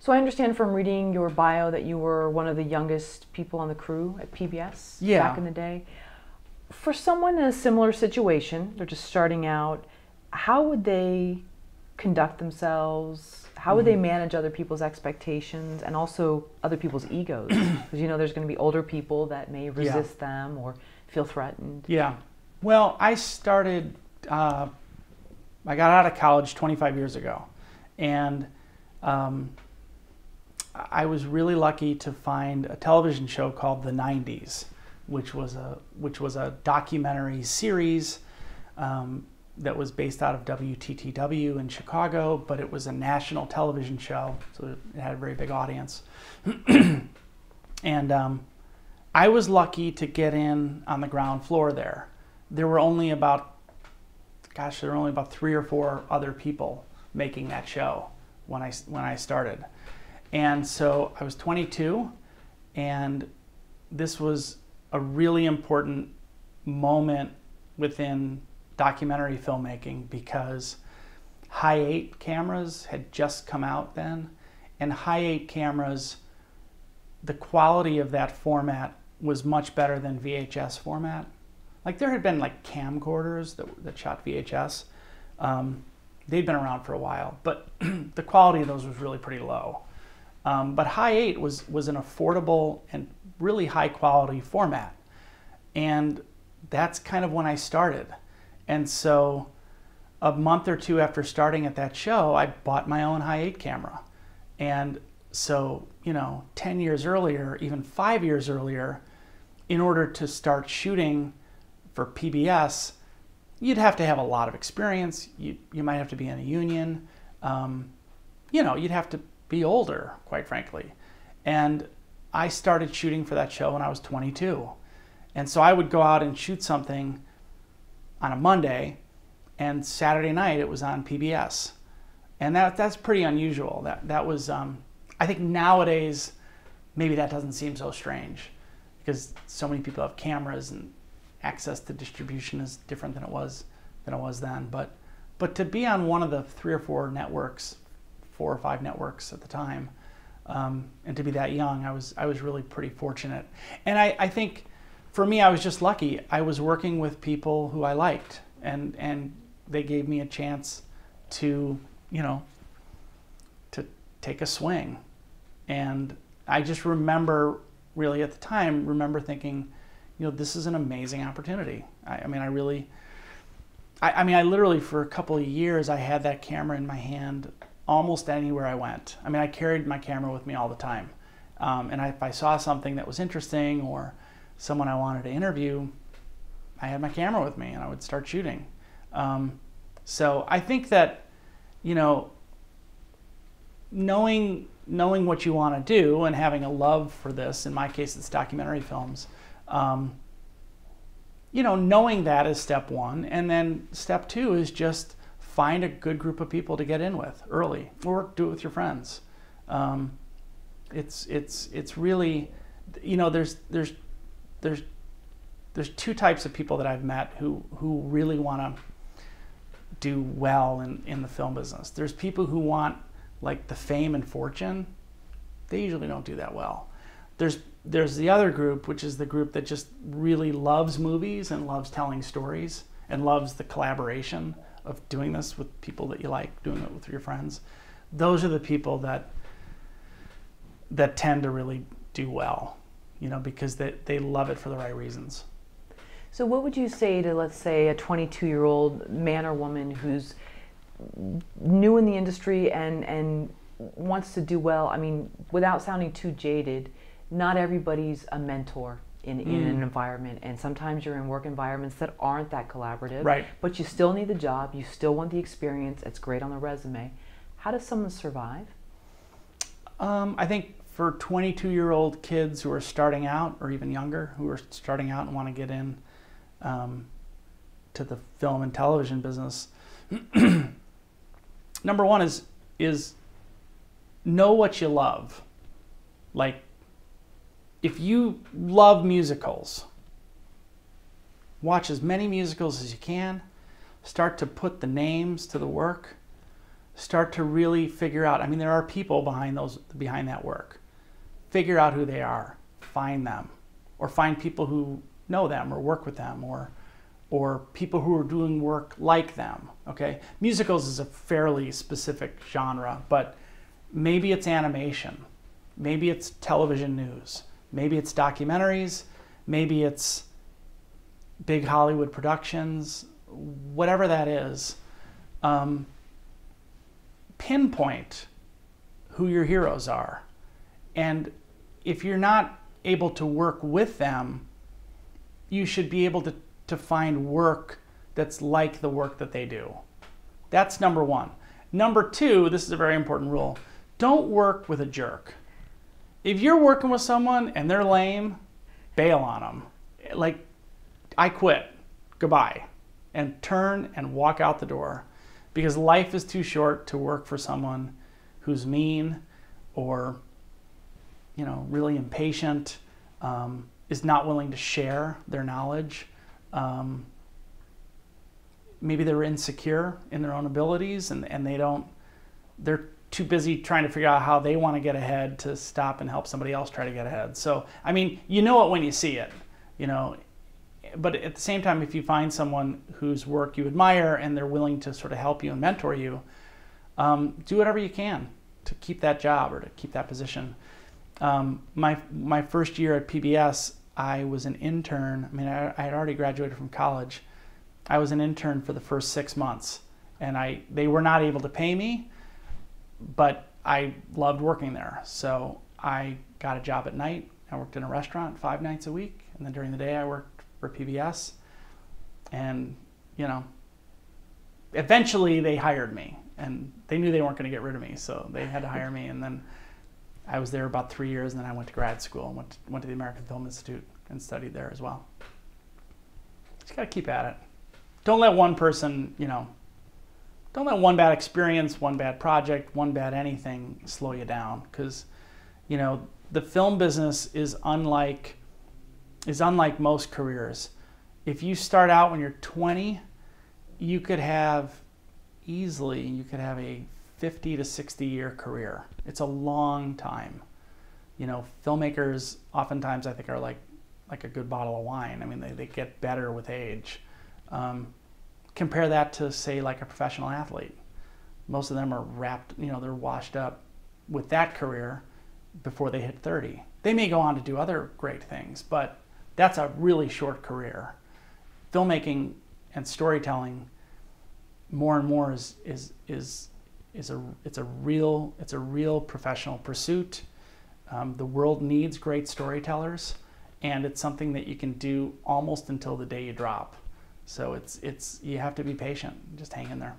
So I understand from reading your bio that you were one of the youngest people on the crew at PBS back in the day. For someone in a similar situation, they're just starting out, how would they conduct themselves? How would they manage other people's expectations and also other people's egos? Because you know there's going to be older people that may resist them or feel threatened. Yeah. Well, I started, I got out of college 25 years ago. And I was really lucky to find a television show called The 90s, which was a documentary series that was based out of WTTW in Chicago, but it was a national television show, so it had a very big audience. And I was lucky to get in on the ground floor there. There were only about 3 or 4 other people making that show when I started. And so I was 22, and this was a really important moment within documentary filmmaking because high 8 cameras had just come out then, and high 8 cameras, the quality of that format was much better than VHS format. Like there had been like camcorders that shot VHS. They'd been around for a while, but the quality of those was really pretty low. But high 8 was an affordable and really high quality format. And that's kind of when I started. And so a month or two after starting at that show, I bought my own high 8 camera. And so, 10 years earlier, even 5 years earlier, in order to start shooting for PBS, you'd have to have a lot of experience. You might have to be in a union. You'd have to be older, quite frankly. And I started shooting for that show when I was 22. And so I would go out and shoot something on a Monday, and Saturday night it was on PBS. And that's pretty unusual. That was, I think nowadays, maybe that doesn't seem so strange because so many people have cameras and access to distribution is different than it was then. But to be on one of the 3 or 4 networks, 4 or 5 networks at the time, and to be that young, I was really pretty fortunate. And I think for me, I was just lucky. I was working with people who I liked, and they gave me a chance to to take a swing. And I just remember, really at the time, thinking, this is an amazing opportunity. I literally for a couple of years, I had that camera in my hand almost anywhere I went. I carried my camera with me all the time. And if I saw something that was interesting or someone I wanted to interview, I had my camera with me and I would start shooting. So I think that, knowing what you want to do and having a love for this, in my case it's documentary films, knowing that is step one. And then step 2 is just find a good group of people to get in with early, or do it with your friends. It's really, there's 2 types of people that I've met who really want to do well in the film business. There's people who want like the fame and fortune. They usually don't do that well. There's the other group, which is the group that just really loves movies and loves telling stories and loves the collaboration of doing this with people that you like, doing it with your friends. Those are the people that tend to really do well, because they love it for the right reasons. So what would you say to, let's say, a 22-year-old man or woman who's new in the industry and wants to do well? Without sounding too jaded, not everybody's a mentor in an environment, and sometimes you're in work environments that aren't that collaborative, right? But you still need the job, you still want the experience, it's great on the resume. How does someone survive? I think for 22-year-old kids who are starting out, or even younger, who are starting out and want to get in to the film and television business, number one is know what you love. Like, if you love musicals, watch as many musicals as you can. Start to put the names to the work. start to really figure out, I mean, there are people behind that work. Figure out who they are, find them, or find people who know them or work with them, or people who are doing work like them, okay? Musicals is a fairly specific genre, but maybe it's animation, maybe it's television news, maybe it's documentaries, maybe it's big Hollywood productions, whatever that is. Pinpoint who your heroes are. And if you're not able to work with them, you should be able to find work that's like the work that they do. That's number one. Number two, this is a very important rule, don't work with a jerk. If you're working with someone and they're lame, bail on them. Like, I quit, goodbye, and turn and walk out the door, because life is too short to work for someone who's mean or, you know, really impatient, is not willing to share their knowledge. Maybe they're insecure in their own abilities and they're too busy trying to figure out how they want to get ahead to stop and help somebody else try to get ahead. So, I mean, you know it when you see it, you know, but at the same time, if you find someone whose work you admire and they're willing to sort of help you and mentor you, do whatever you can to keep that job or to keep that position. My first year at PBS, I was an intern. I mean, I had already graduated from college. I was an intern for the first 6 months, and they were not able to pay me, but I loved working there. So I got a job at night. I worked in a restaurant 5 nights a week, and then during the day I worked for PBS. And, you know, eventually they hired me, and they knew they weren't going to get rid of me, so they had to hire me. And then I was there about 3 years, and then I went to grad school and went to the American Film Institute and studied there as well. Just got to keep at it. Don't let one person, you know, don't let one bad experience, one bad project, one bad anything slow you down, because, you know, the film business is unlike most careers. If you start out when you're 20, you could have a 50 to 60 year career. It's a long time. You know, filmmakers oftentimes I think are like a good bottle of wine. I mean, they get better with age. Compare that to, say, like a professional athlete. Most of them are wrapped, you know, they're washed up with that career before they hit 30. They may go on to do other great things, but that's a really short career. Filmmaking and storytelling, more and more is a real professional pursuit. The world needs great storytellers, and it's something that you can do almost until the day you drop. So you have to be patient. Just hang in there.